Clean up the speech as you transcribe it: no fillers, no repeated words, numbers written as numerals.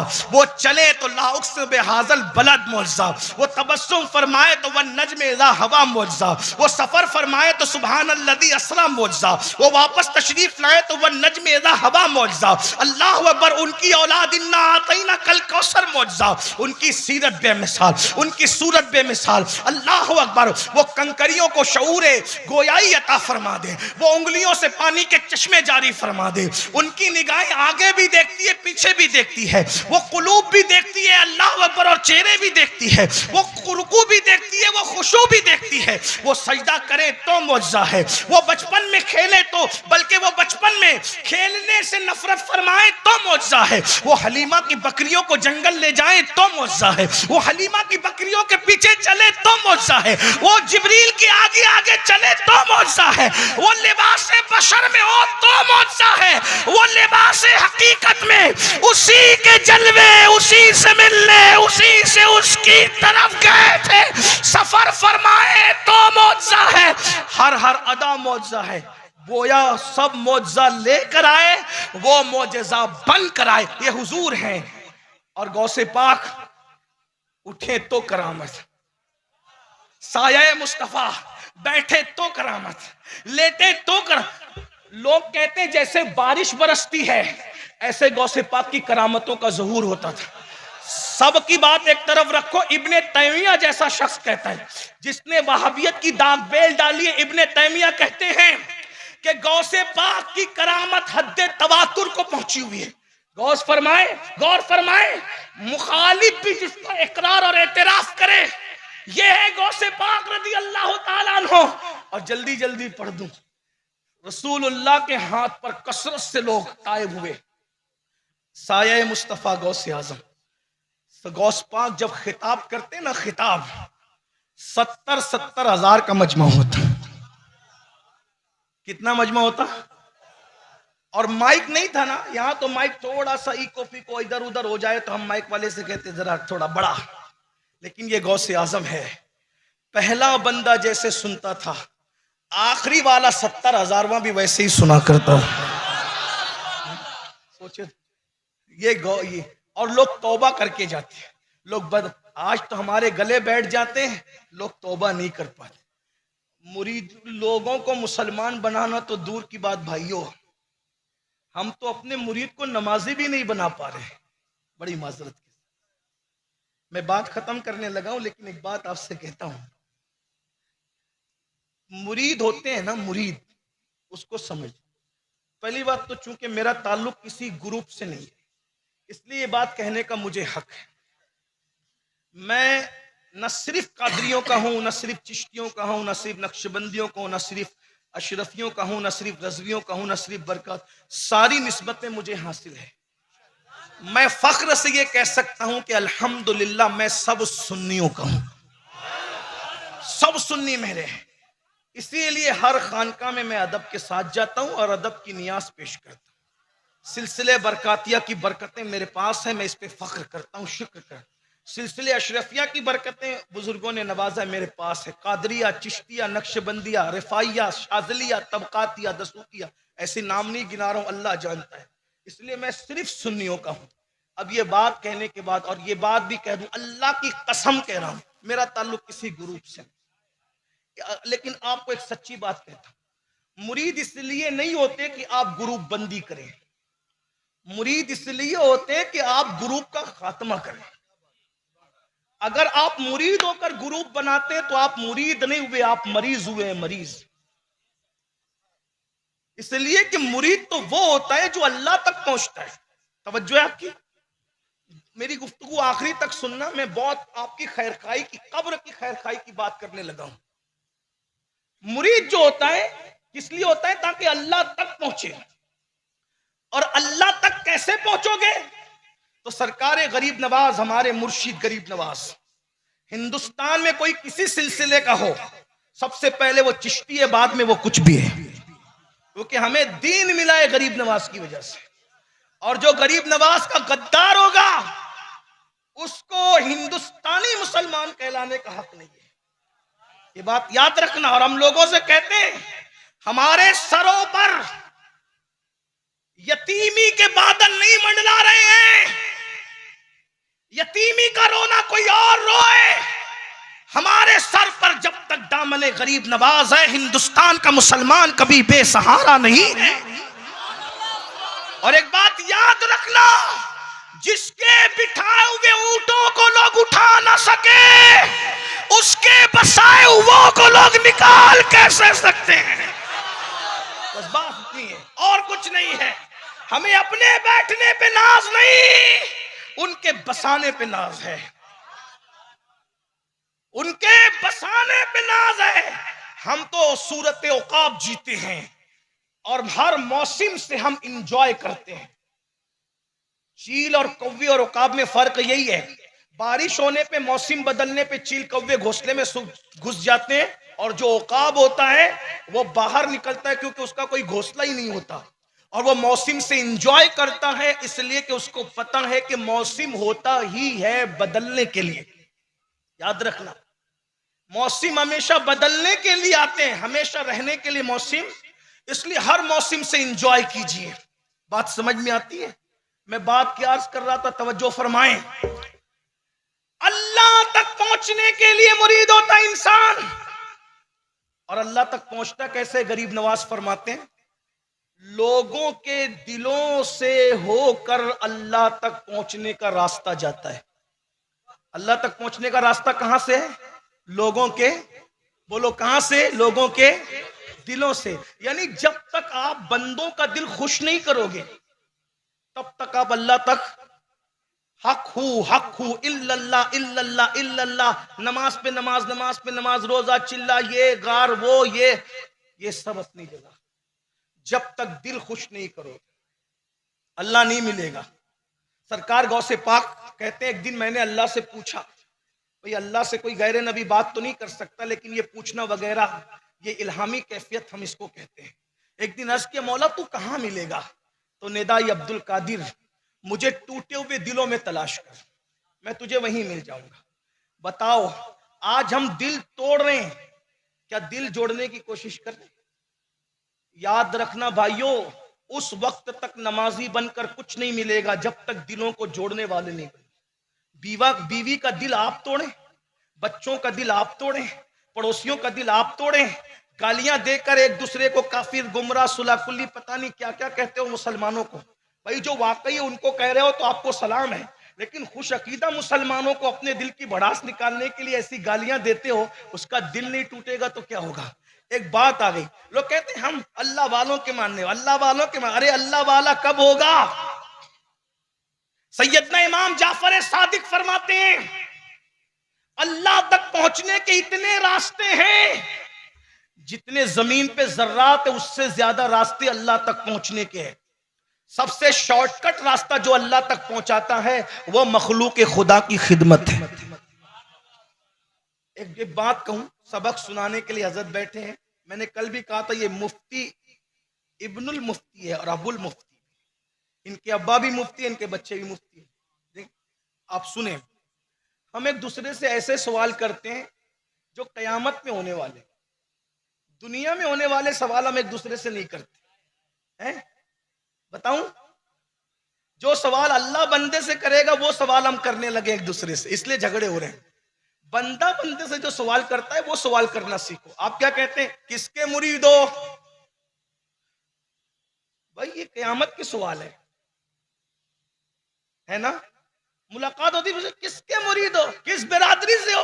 मुआजा, वो चले तो ला उक़्सिम बिहाज़ल बलद मुआजा, वो तबस्सुम फरमाए तो वन नज्म इज़ा हवा मुआजा, वो सफर फरमाए तो सुबहानल्लज़ी असरा मुआजा, वो वापस तशरीफ लाए तो वन नज्म इज़ा हवा मुआजा। अल्लाहु अकबर। उनकी औलाद इन्ना आतैना कल कौसर मुआजा, उनकी सीरत बेमिसाल, उनकी सूरत बेमिसाल। अल्लाहु अकबर। वो कंकरियों को शऊरे गोयाई अता फरमा दे, वो उंगलियों से पानी के चश्मे जारी फरमा दे। उनकी निगाहें आगे भी देखती है, पीछे भी देखती है, वो कुलूब भी देखती है, अल्लाह अकबर, और चेहरे भी देखती है, वो रुकू भी देखती है, वो खुशू भी देखती है, वो सजदा करे तो मुआजा है, वो बचपन में खेले तो, बल्कि वो बचपन में खेलने से नफरत फरमाए तो मुआजा है, वो हलीमा की बकरियों को जंगल ले जाए तो मुआजा है, वो हलीमा की बकरियों के पीछे चले तो मुआजा है, वो जिब्रील के आगे आगे चले तो मुआजा है, वो लिबास बशर में हो तो मुआजा है, वो लिबास हकीकत में उसी के जलवे, उसी से मिलने, उसी से उसकी तरफ गए थे, सफर फरमाए तो मुआजा है। हर अदा मुआजा है। गोया सब मुआजा लेकर आए, वो मुआजिजा बन कर आए। ये हुजूर हैं। और गौसे पाक उठे तो करामत, साया मुस्तफा बैठे तो करामत, लेटे तो करामत। लोग कहते हैं जैसे बारिश बरसती है, ऐसे गौसे पाक की करामतों का ज़हूर होता था। सबकी बात एक तरफ रखो, इब्ने तैमिया जैसा शख्स कहता है, जिसने वहाबियत की दाग बेल डाली है, इब्ने तैमिया कहते हैं कि गौसे पाक की करामत हद्दे तवातुर को पहुंची हुई है। गौर फरमाए, मुखालिफ भी जिसका इकरार और एतराफ करे, ये है गौसे पाक रज़ी अल्लाह ताला अन्हु। और जल्दी जल्दी पढ़ दूं, रसूलुल्लाह के हाथ पर कसरत से लोग तायब हुए। साया मुस्तफा गौसे आजम, गौस पाक जब खिताब करते ना, खिताब 70 हजार का मजमा होता। कितना मजमा होता? और माइक नहीं था ना, यहां तो माइक थोड़ा सा इको फिको इधर उधर हो जाए तो हम माइक वाले से कहते जरा थोड़ा बड़ा, लेकिन ये गौसे आजम है। पहला बंदा जैसे सुनता था, आखिरी वाला 70,000वां भी वैसे ही सुना करता। सोचे ये और लोग तौबा करके जाते हैं। आज तो हमारे गले बैठ जाते हैं, लोग तौबा नहीं कर पाते। मुरीद लोगों को मुसलमान बनाना तो दूर की बात भाइयों, हम तो अपने मुरीद को नमाजी भी नहीं बना पा रहे। बड़ी माजरत के साथ मैं बात खत्म करने लगा हूं, लेकिन एक बात आपसे कहता हूं, मुरीद होते हैं ना, मुरीद, उसको समझ। पहली बात तो चूंकि मेरा ताल्लुक किसी ग्रुप से नहीं है, इसलिए ये बात कहने का मुझे हक है। मैं न सिर्फ कादरियों का हूं, न सिर्फ चिश्तियों का हूं, न सिर्फ नक्शबंदियों का हूं, न सिर्फ अशरफियों का हूं, न सिर्फ रज़वियों का हूं, न सिर्फ बरकत, सारी निस्बतें मुझे हासिल है। मैं फख्र से ये कह सकता हूं कि अल्हम्दुलिल्लाह मैं सब सुन्नियों का हूं, सब सुन्नी मेरे हैं। इसीलिए हर खानका में मैं अदब के साथ जाता हूं और अदब की नियाज पेश करता हूं। सिलसिले बरकातिया की बरकतें मेरे पास है, मैं इस पे फख्र करता हूं, शुक्र करता। सिलसिले अशरफिया की बरकतें बुजुर्गों ने नवाजा मेरे पास है। कादरिया, चिश्तिया, नक्शबंदिया, रिफाइया, शाज़लिया, तबकातिया, दसूकिया, ऐसे नाम नहीं गिना रहा हूं, अल्लाह जानता है। इसलिए मैं सिर्फ सुन्नियों का हूं। अब ये बात कहने के बाद, और ये बात भी कह दूं, अल्लाह की कसम कह रहा हूं, मेरा ताल्लुक किसी ग्रुप से, लेकिन आपको एक सच्ची बात कहता हूं, मुरीद इसलिए नहीं होते कि आप ग्रुप बंदी करें, मुरीद इसलिए होते कि आप ग्रुप का खात्मा करें। अगर आप मुरीद होकर ग्रुप बनाते तो आप मुरीद नहीं हुए, आप मरीज हुए, मरीज। इसलिए कि मुरीद तो वो होता है जो अल्लाह तक पहुंचता है। तवज्जो है आपकी, मेरी गुफ्तगू आखिरी तक सुनना, मैं बहुत आपकी खैरखाई की, कब्र की खैरखाई की बात करने लगा हूं। मुरीद जो होता है किस लिए होता है? ताकि अल्लाह तक पहुंचे। और अल्लाह तक कैसे पहुंचोगे? तो सरकार गरीब नवाज, हमारे मुर्शिद गरीब नवाज, हिंदुस्तान में कोई किसी सिलसिले का हो, सबसे पहले वो चिश्ती है, बाद में वो कुछ भी है, क्योंकि हमें दीन मिला है गरीब नवाज की वजह से। और जो गरीब नवाज का गद्दार होगा उसको हिंदुस्तानी मुसलमान कहलाने का हक नहीं है, ये बात याद रखना। और हम लोगों से कहते हैं हमारे सरों पर यतीमी के बादल नहीं मंडला रहे हैं, दामन गरीब नवाज है, हिंदुस्तान का मुसलमान कभी बेसहारा नहीं है। और एक बात याद रखना, जिसके बिठाए हुए ऊंटों को लोग उठा ना सके, उसके बसाए हुओं को लोग निकाल कैसे सकते हैं। बस बात इतनी है और कुछ नहीं है। हमें अपने बैठने पे नाज नहीं, उनके बसाने पे नाज है, उनके बसाने पे नाज है। हम तो सूरत औकाब जीते हैं और हर मौसम से हम इंजॉय करते हैं। चील और कौवे और औकाब में फर्क यही है, बारिश होने पे, मौसम बदलने पे चील कौवे घोंसले में घुस जाते हैं, और जो औकाब होता है वो बाहर निकलता है, क्योंकि उसका कोई घोंसला ही नहीं होता, और वो मौसम से इंजॉय करता है, इसलिए कि उसको पता है कि मौसम होता ही है बदलने के लिए। याद रखना, मौसम हमेशा बदलने के लिए आते हैं, हमेशा रहने के लिए मौसम, इसलिए हर मौसम से इंजॉय कीजिए। बात समझ में आती है? मैं बात की अर्ज कर रहा था, तवज्जो फरमाएं। अल्लाह तक पहुंचने के लिए मुरीद होता इंसान, और अल्लाह तक पहुंचता कैसे? गरीब नवाज फरमाते हैं, लोगों के दिलों से होकर अल्लाह तक पहुंचने का रास्ता जाता है। अल्लाह तक पहुंचने का रास्ता कहां से है? लोगों के, बोलो कहां से? लोगों के दिलों से। यानी जब तक आप बंदों का दिल खुश नहीं करोगे, तब तक आप अल्लाह तक हक हूँ इल्लल्लाह इल्लल्लाह इल्लल्लाह, नमाज पे नमाज, नमाज पे नमाज, रोजा चिल्ला, ये गार वो ये सब अपनी जगह। जब तक दिल खुश नहीं करो अल्लाह नहीं मिलेगा। सरकार गौसे पाक कहते हैं, एक दिन मैंने अल्लाह से पूछा, भाई अल्लाह से कोई गैर नबी बात तो नहीं कर सकता, लेकिन ये पूछना वगैरह, ये इल्हामी कैफियत हम इसको कहते हैं। एक दिन अर्ज किया, मौला तू कहां मिलेगा? तो निदाई अब्दुल कादिर, मुझे टूटे हुए दिलों में तलाश कर, मैं तुझे वहीं मिल जाऊंगा। बताओ, आज हम दिल तोड़ रहे हैं, क्या दिल जोड़ने की कोशिश कर रहे हैं? याद रखना भाइयों, उस वक्त तक नमाजी बनकर कुछ नहीं मिलेगा जब तक दिलों को जोड़ने वाले नहीं बने। बीवी का दिल आप तोड़े, बच्चों का दिल आप तोड़े, पड़ोसियों का दिल आप तोड़े, गालियां देकर एक दूसरे को काफिर, गुमराह, सुलाकुल्ली, पता नहीं क्या क्या कहते हो मुसलमानों को। भाई जो वाकई उनको कह रहे हो तो आपको सलाम है, लेकिन खुश अकीदा मुसलमानों को अपने दिल की भड़ास निकालने के लिए ऐसी गालियां देते हो, उसका दिल नहीं टूटेगा तो क्या होगा? एक बात आ गई, लोग कहते हैं हम अल्लाह वालों के मानने, अल्लाह वालों के अरे अल्लाह वाला कब होगा? सैयदना इमाम जाफर सादिक फरमाते हैं, अल्लाह तक पहुंचने के इतने रास्ते हैं, जितने जमीन पे जर्रात है उससे ज्यादा रास्ते अल्लाह तक पहुंचने के हैं। सबसे शॉर्टकट रास्ता जो अल्लाह तक पहुंचाता है वो मखलूक खुदा की खिदमत है। एक बात कहूं, सबक सुनाने के लिए हजरत बैठे हैं, मैंने कल भी कहा था, ये मुफ्ती इब्नुल मुफ्ती है और अबुल मुफ्ती, इनके अब्बा भी मुफ्ती है, इनके बच्चे भी मुफ्ती है। आप सुने, हम एक दूसरे से ऐसे सवाल करते हैं जो कयामत में होने वाले, दुनिया में होने वाले सवाल हम एक दूसरे से नहीं करते हैं। बताऊं, जो सवाल अल्लाह बंदे से करेगा वो सवाल हम करने लगे एक दूसरे से, इसलिए झगड़े हो रहे हैं। बंदा बंदे से जो सवाल करता है वो सवाल करना सीखो। आप क्या कहते हैं, किसके मुरीद हो? भाई ये कयामत के सवाल है ना? मुलाकात होती है, किसके मुरीद हो, किस बिरादरी से हो,